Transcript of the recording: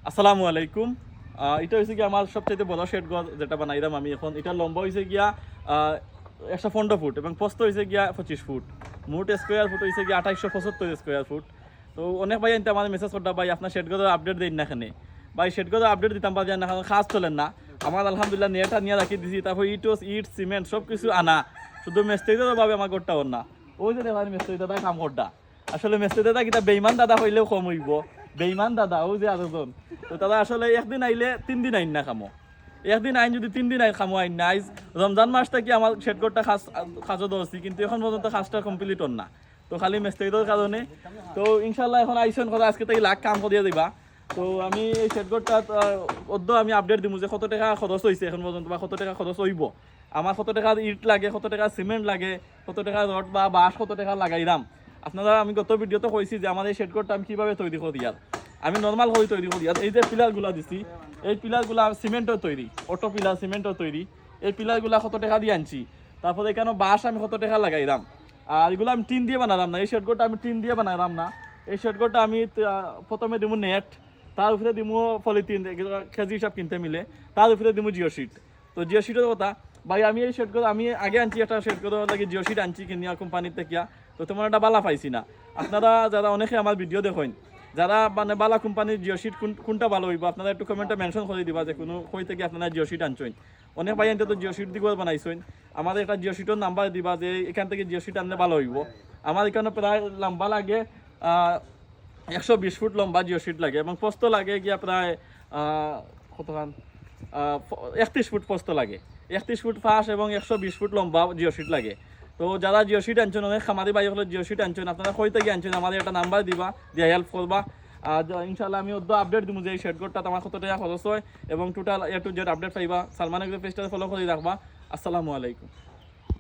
আসসালামু আলাইকুম। এটা হয়েছে গিয়া আমার সবচেয়ে বড় শেড ঘর যেটা বানাইলাম আমি এখন। এটা লম্বা হয়েছে গিয়া 115 ফুট এবং প্রস্থ হয়েছে গিয়া 25 ফুট। মোট স্কোয়ার ফুট হয়েছে গিয়া 2875 স্কোয়ার ফুট। তো অনেক ভাই এনতে আমার মেসেজ করতে ভাই আপনার শেড ঘরের আপডেট দিন না এখানে। ভাই শেড ঘরের আপডেট দিতাম পারি না, কাজ চলেন না। আমার আলহামদুলিল্লাহ নেটটা নিয়ে রাখি দিছি, তারপর ইট সিমেন্ট সব কিছু আনা, শুধু মিস্ত্রিদের ভাবে আমার ঘরটা ওর না। ওই যে দেখেন মিস্ত্রি দাদা কাম করটা, আসলে মিস্ত্রি দাদা কিতা বেইমান দাদা হইলেও কম হইব। বেইমান দাদা ওই যে আরেকজন, তো তারা আসলে একদিন আইলে 3 দিন আইন না খামো, একদিন আইন যদি 3 দিন আইন খামো আইন না। আইজ রমজান মাস থেকে আমার শেডঘরটা কাজও ধরছি, কিন্তু এখন পর্যন্ত কাজটা কমপ্লিট হন না, তো খালি মিস্ত্রিদের কারণে। তো ইনশাল্লাহ এখন আইসন কথা আজকে তাই লাখ কাম করিয়ে দিবা। তো আমি এই শেডঘরটা অদ্য আমি আপডেট দিব যে কত টাকা খরচ হয়েছে এখন পর্যন্ত, বা কত টাকা খরচ হইব, আমার কত টাকা ইট লাগে, কত টাকা সিমেন্ট লাগে, কত টাকা রড বা বাঁশ কত টাকা লাগাইলাম। আপনারা আমি গত ভিডিওতে কইছি যে আমার এই শেডঘরটা আমি কীভাবে তৈরি করি। আর আমি নর্মাল করে তৈরি করি। আর এই যে পিলারগুলো দিছি, এই পিলারগুলো সিমেন্টের তৈরি, অটো পিলার সিমেন্টের তৈরি। এই পিলারগুলো কত টাকা দিয়ে আনছি, তারপরে এখানে বাঁশ আমি কত টাকা লাগাইলাম। আর এগুলো আমি টিন দিয়ে বানালাম না, এই শেডঘরটা আমি টিন দিয়ে বানালাম না। এই শেডঘরটা আমি প্রথমে দিব নেট, তার উপরে দিব পলিথিন কেজি হিসাব কিনতে মিলে, তার উপরে দিব জিও শিট। তো জিও শিটের কথা ভাই আমি এই শেড আমি আগে আনছি, একটা শেড করে লাগে জিও শিট আনছি কিনিয়া কোম্পানির থেকে, তো তোমার একটা বালা পাইছি না। আপনারা যারা অনেকে আমার ভিডিও দেখেন, যারা মানে বালা কোম্পানির জিও শিট কোনটা ভালো হইব, আপনারা একটু কমেন্টে মেনশন করে দিবা যে কোনো কই থেকে আপনারা জিও শিট আনছেন। অনেক ভাই আনতে তো জিও শিট দিকে বানাইছেন, আমাদের একটা জিও শিটের নাম্বার দিবা যে এখান থেকে জিও শিট আনলে ভালো হইব। আমার এখানে প্রায় লম্বা লাগে 120 ফুট লম্বা জিও শিট লাগে, এবং পোস্ত লাগে গিয়া প্রায় কতখান 31 ফুট পোস্ত লাগে, 31 ফুট ফাঁস এবং 120 ফুট লম্বা জিও শিট লাগে। তো যারা জিও শিট আনছেন, অনেক খামারি ভাই হলে জিও শিট আনছেন, আপনারা কই থেকে আনছেন আমাদের একটা নাম্বার দিবা, দিয়ে হেল্প করবা। আর ইনশাল্লাহ আমি ওদের আপডেট দিব যে এই শেডঘরটা আমার কত টাকা খরচ হয়, এবং total A to Z update পাইবা। সালমান এগ্রো পেজটা ফলো করে রাখবা। আসসালামু আলাইকুম।